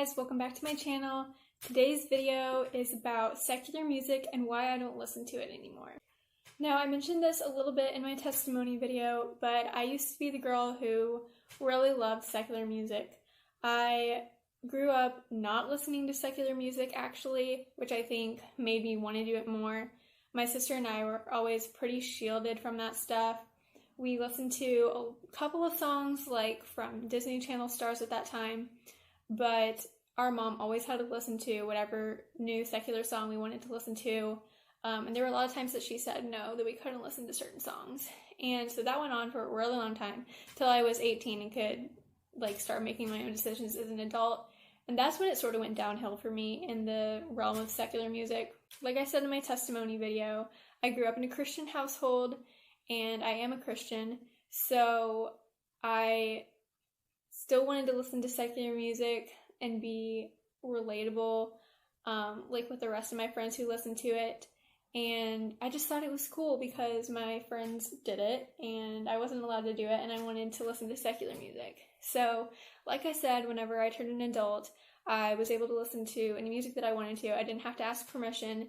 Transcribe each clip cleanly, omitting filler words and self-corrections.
guys, welcome back to my channel. Today's video is about secular music and why I don't listen to it anymore. Now, I mentioned this a little bit in my testimony video, but I used to be the girl who really loved secular music. I grew up not listening to secular music actually, which I think made me want to do it more. My sister and I were always pretty shielded from that stuff. We listened to a couple of songs like from Disney Channel stars at that time, but our mom always had to listen to whatever new secular song we wanted to listen to. And there were a lot of times that she said no, that we couldn't listen to certain songs. And so that went on for a really long time, till I was 18 and could start making my own decisions as an adult. And that's when it sort of went downhill for me in the realm of secular music. Like I said in my testimony video, I grew up in a Christian household, and I am a Christian, so I still wanted to listen to secular music and be relatable, with the rest of my friends who listened to it. And I just thought it was cool because my friends did it, and I wasn't allowed to do it, and I wanted to listen to secular music. So, like I said, whenever I turned an adult, I was able to listen to any music that I wanted to. I didn't have to ask permission.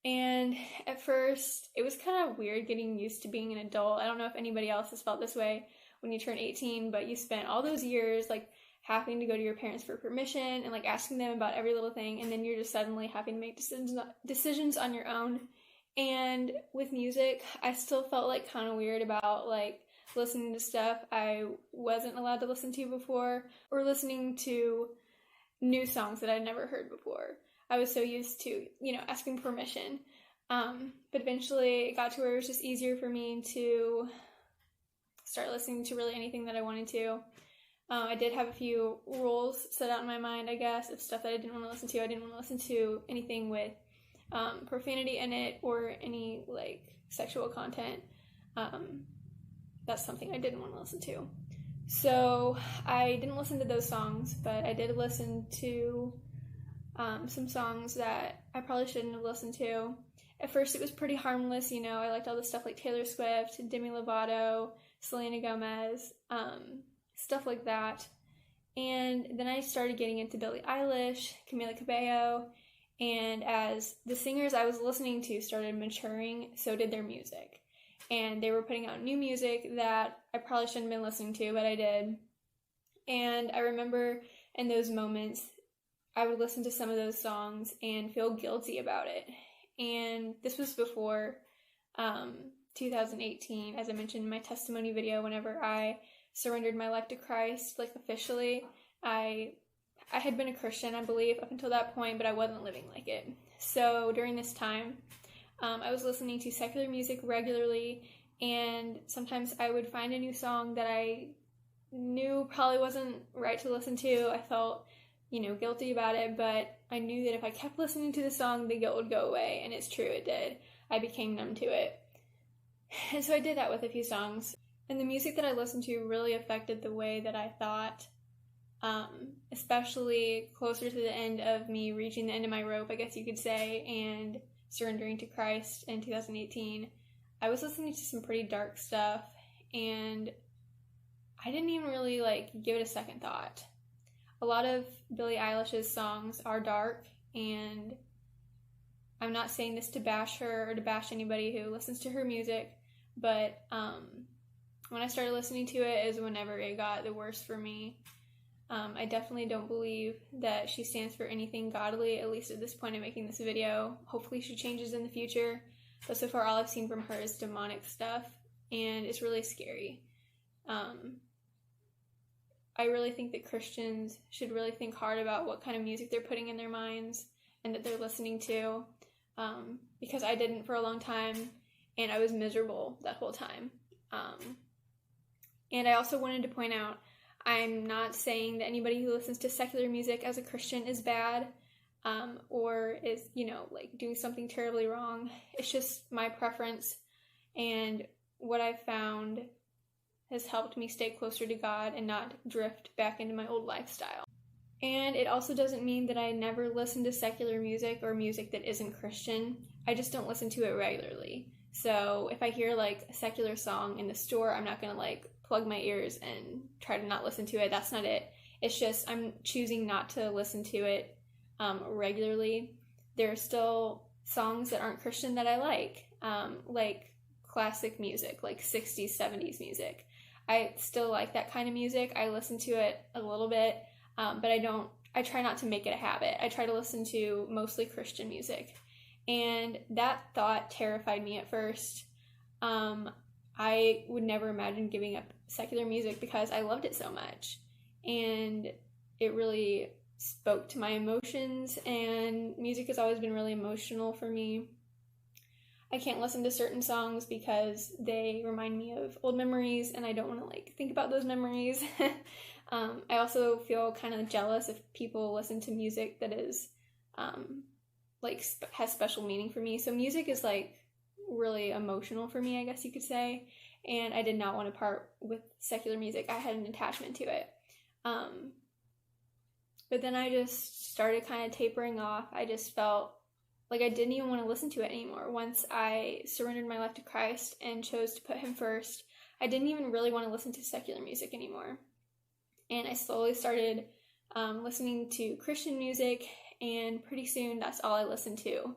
And at first, it was kind of weird getting used to being an adult. I don't know if anybody else has felt this way when you turn 18, but you spent all those years, having to go to your parents for permission and, asking them about every little thing, and then you're just suddenly having to make decisions on your own. And with music, I still felt, kind of weird about, listening to stuff I wasn't allowed to listen to before, or listening to new songs that I'd never heard before. I was so used to, asking permission. But eventually it got to where it was just easier for me to start listening to really anything that I wanted to. I did have a few rules set out in my mind, I guess, of stuff that I didn't want to listen to. I didn't want to listen to anything with profanity in it or any, sexual content. That's something I didn't want to listen to. So I didn't listen to those songs, but I did listen to some songs that I probably shouldn't have listened to. At first it was pretty harmless, I liked all the stuff like Taylor Swift, Demi Lovato, Selena Gomez, stuff like that. And then I started getting into Billie Eilish, Camila Cabello, and as the singers I was listening to started maturing, so did their music. And they were putting out new music that I probably shouldn't have been listening to, but I did. And I remember in those moments, I would listen to some of those songs and feel guilty about it. And this was before 2018, as I mentioned in my testimony video, whenever I surrendered my life to Christ, officially. I had been a Christian, I believe, up until that point, but I wasn't living like it. So during this time, I was listening to secular music regularly, and sometimes I would find a new song that I knew probably wasn't right to listen to. I felt, guilty about it, but I knew that if I kept listening to the song, the guilt would go away, and it's true, it did. I became numb to it. And so I did that with a few songs. And the music that I listened to really affected the way that I thought, especially closer to the end of me reaching the end of my rope, I guess you could say, and surrendering to Christ in 2018. I was listening to some pretty dark stuff, and I didn't even really, give it a second thought. A lot of Billie Eilish's songs are dark, and I'm not saying this to bash her or to bash anybody who listens to her music, but when I started listening to it is whenever it got the worst for me. I definitely don't believe that she stands for anything godly, at least at this point in making this video. Hopefully she changes in the future, but so far all I've seen from her is demonic stuff, and it's really scary. I really think that Christians should really think hard about what kind of music they're putting in their minds and that they're listening to, because I didn't for a long time, and I was miserable that whole time. And I also wanted to point out, I'm not saying that anybody who listens to secular music as a Christian is bad, or is, doing something terribly wrong. It's just my preference, and what I've found has helped me stay closer to God and not drift back into my old lifestyle. And it also doesn't mean that I never listen to secular music or music that isn't Christian. I just don't listen to it regularly. So if I hear a secular song in the store, I'm not gonna plug my ears and try to not listen to it. That's not it. It's just I'm choosing not to listen to it regularly. There are still songs that aren't Christian that I like classic music, like 60s, 70s music. I still like that kind of music. I listen to it a little bit, but I try not to make it a habit. I try to listen to mostly Christian music. And that thought terrified me at first. I would never imagine giving up secular music because I loved it so much. And it really spoke to my emotions, and music has always been really emotional for me. I can't listen to certain songs because they remind me of old memories, and I don't want to think about those memories. I also feel kind of jealous if people listen to music that is has special meaning for me. So music is really emotional for me, I guess you could say, and I did not want to part with secular music. I had an attachment to it. But then I just started kind of tapering off. I just felt like I didn't even want to listen to it anymore. Once I surrendered my life to Christ and chose to put him first, I didn't even really want to listen to secular music anymore. And I slowly started listening to Christian music, and pretty soon that's all I listened to.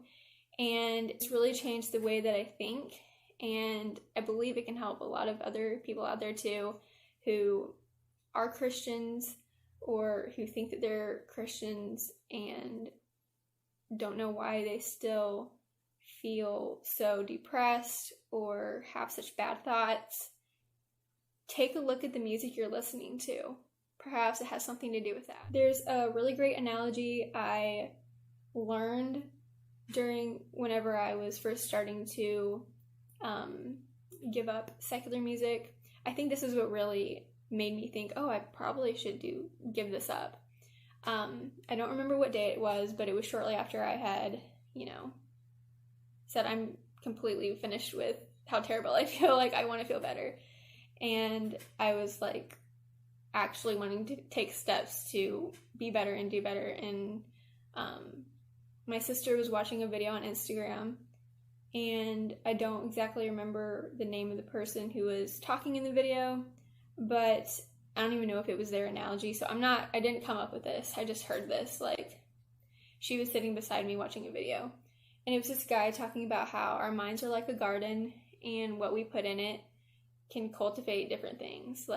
And it's really changed the way that I think, and I believe it can help a lot of other people out there too who are Christians or who think that they're Christians and don't know why they still feel so depressed or have such bad thoughts. Take a look at the music you're listening to. Perhaps it has something to do with that. There's a really great analogy I learned whenever I was first starting to give up secular music. I think this is what really made me think, I probably should give this up. I don't remember what day it was, but it was shortly after I had, said I'm completely finished with how terrible I feel, I want to feel better. And I was actually wanting to take steps to be better and do better. And my sister was watching a video on Instagram, and I don't exactly remember the name of the person who was talking in the video, but I don't even know if it was their analogy, so I didn't come up with this. I just heard this. She was sitting beside me watching a video, and it was this guy talking about how our minds are like a garden, and what we put in it can cultivate different things.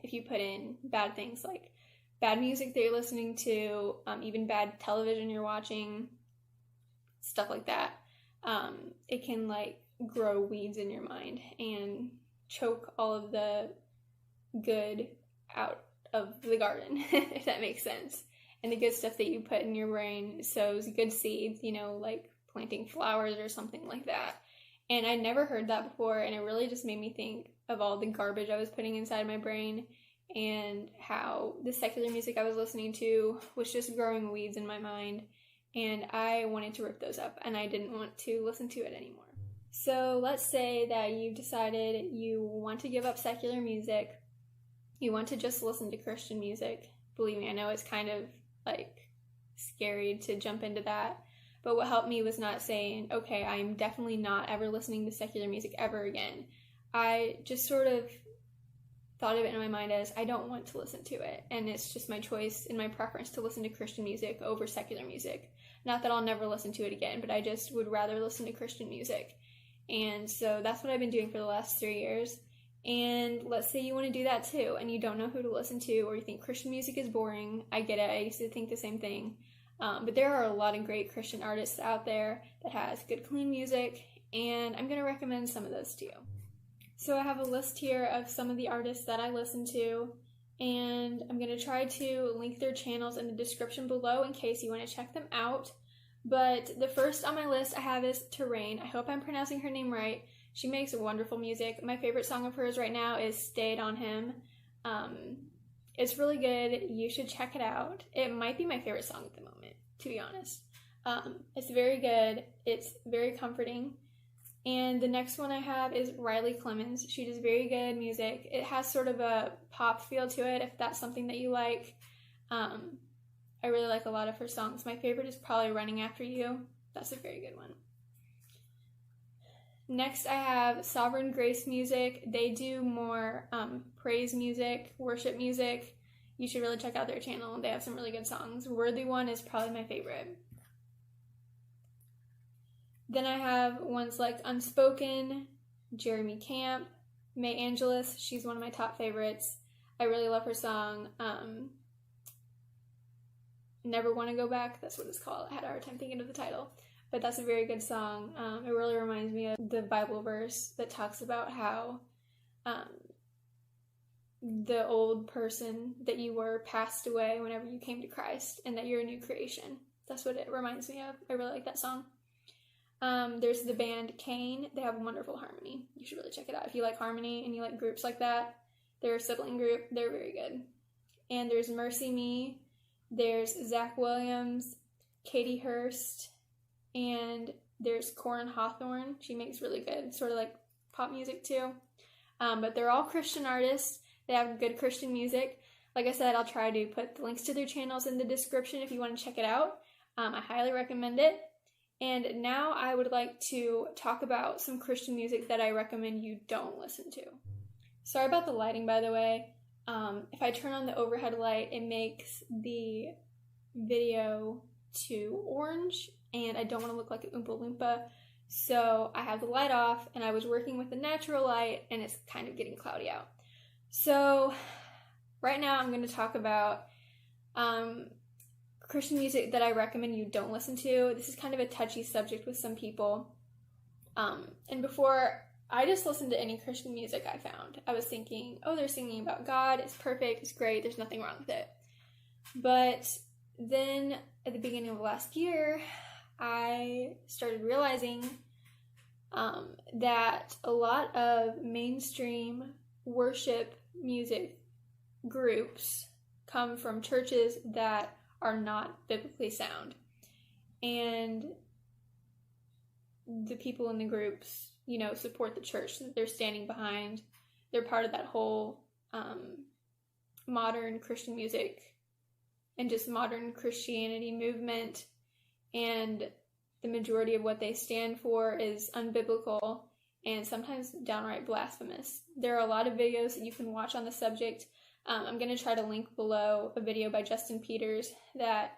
If you put in bad things, like bad music that you're listening to, even bad television you're watching, stuff like that, it can grow weeds in your mind and choke all of the good out of the garden, if that makes sense. And the good stuff that you put in your brain sows good seeds, like planting flowers or something like that. And I never heard that before, and it really just made me think of all the garbage I was putting inside my brain and how the secular music I was listening to was just growing weeds in my mind, and I wanted to rip those up, and I didn't want to listen to it anymore. So let's say that you've decided you want to give up secular music. You want to just listen to Christian music. Believe me, I know it's kind of scary to jump into that. But what helped me was not saying, okay, I'm definitely not ever listening to secular music ever again. I just sort of thought of it in my mind as I don't want to listen to it. And it's just my choice and my preference to listen to Christian music over secular music. Not that I'll never listen to it again, but I just would rather listen to Christian music. And so that's what I've been doing for the last 3 years. And let's say you want to do that too, and you don't know who to listen to, or you think Christian music is boring. I get it. I used to think the same thing. But there are a lot of great Christian artists out there that has good, clean music, and I'm going to recommend some of those to you. So I have a list here of some of the artists that I listen to, and I'm going to try to link their channels in the description below in case you want to check them out. But the first on my list I have is Terrain. I hope I'm pronouncing her name right. She makes wonderful music. My favorite song of hers right now is Stayed on Him. It's really good. You should check it out. It might be my favorite song at the moment, to be honest. It's very good. It's very comforting. And the next one I have is Riley Clemens. She does very good music. It has sort of a pop feel to it, if that's something that you like. I really like a lot of her songs. My favorite is probably Running After You. That's a very good one. Next, I have Sovereign Grace Music. They do more praise music, worship music. you should really check out their channel. They have some really good songs. Worthy One is probably my favorite. Then I have ones like Unspoken, Jeremy Camp, May Angelus. She's one of my top favorites. I really love her song, Never Want to Go Back. That's what it's called. I had a hard time thinking of the title. But that's a very good song. It really reminds me of the Bible verse that talks about how the old person that you were passed away whenever you came to Christ, and that you're a new creation. That's what it reminds me of. I really like that song. There's the band Cain. They have a wonderful harmony. You should really check it out. If you like harmony and you like groups like that, they're a sibling group. They're very good. And there's Mercy Me. There's Zach Williams, Katie Hurst, and there's Corin Hawthorne. She makes really good sort of like pop music too. But they're all Christian artists. They have good Christian music. Like I said, I'll try to put the links to their channels in the description if you want to check it out. I highly recommend it. And now I would like to talk about some Christian music that I recommend you don't listen to. Sorry about the lighting, by the way. If I turn on the overhead light, it makes the video too orange, and I don't want to look like an Oompa Loompa. So I have the light off, and I was working with the natural light, and it's kind of getting cloudy out. So right now I'm going to talk about Christian music that I recommend you don't listen to. This is kind of a touchy subject with some people. And before I just listened to any Christian music I found, I was thinking, oh, they're singing about God. It's perfect. It's great. There's nothing wrong with it. But then at the beginning of last year, I started realizing that a lot of mainstream worship music groups come from churches that are not biblically sound. And the people in the groups, you know, support the church that they're standing behind. They're part of that whole modern Christian music and just modern Christianity movement. And the majority of what they stand for is unbiblical and sometimes downright blasphemous. There are a lot of videos that you can watch on the subject. I'm going to try to link below a video by Justin Peters that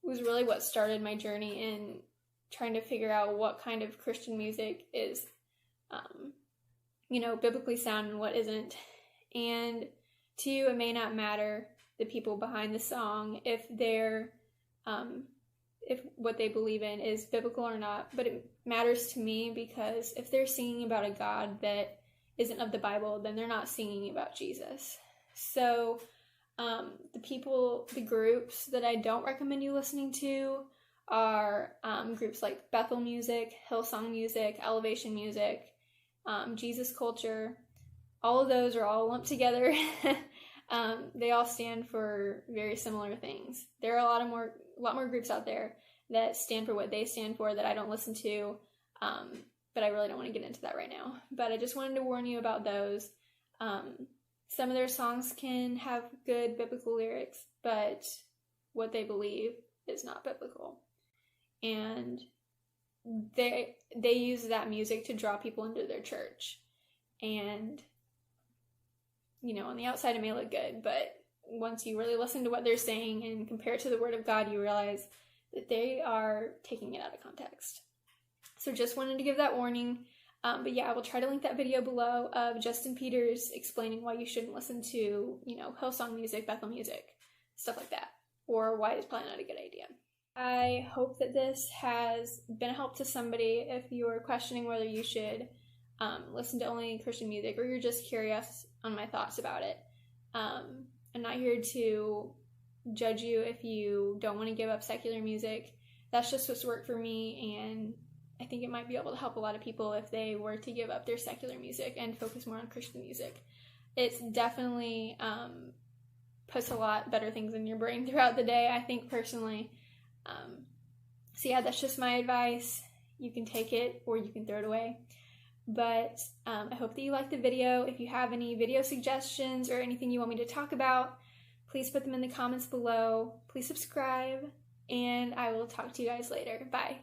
was really what started my journey in trying to figure out what kind of Christian music is, biblically sound and what isn't. And to you, it may not matter the people behind the song if they're, if what they believe in is biblical or not, but it matters to me because if they're singing about a God that isn't of the Bible, then they're not singing about Jesus. So the groups that I don't recommend you listening to are groups like Bethel Music, Hillsong Music, Elevation Music, Jesus Culture. All of those are all lumped together. They all stand for very similar things. There are a lot more groups out there that stand for what they stand for that I don't listen to, but I really don't want to get into that right now. But I just wanted to warn you about those. Some of their songs can have good biblical lyrics, but what they believe is not biblical. And they use that music to draw people into their church. And, on the outside it may look good, but once you really listen to what they're saying and compare it to the Word of God, you realize that they are taking it out of context. So just wanted to give that warning. But yeah, I will try to link that video below of Justin Peters explaining why you shouldn't listen to, Hillsong Music, Bethel Music, stuff like that, or why it's probably not a good idea. I hope that this has been a help to somebody if you're questioning whether you should listen to only Christian music or you're just curious on my thoughts about it. I'm not here to judge you if you don't want to give up secular music. That's just what's worked for me, and I think it might be able to help a lot of people if they were to give up their secular music and focus more on Christian music. It's definitely puts a lot better things in your brain throughout the day, I think, personally. So yeah, that's just my advice. You can take it or you can throw it away. But I hope that you liked the video. If you have any video suggestions or anything you want me to talk about, please put them in the comments below. Please subscribe, and I will talk to you guys later. Bye.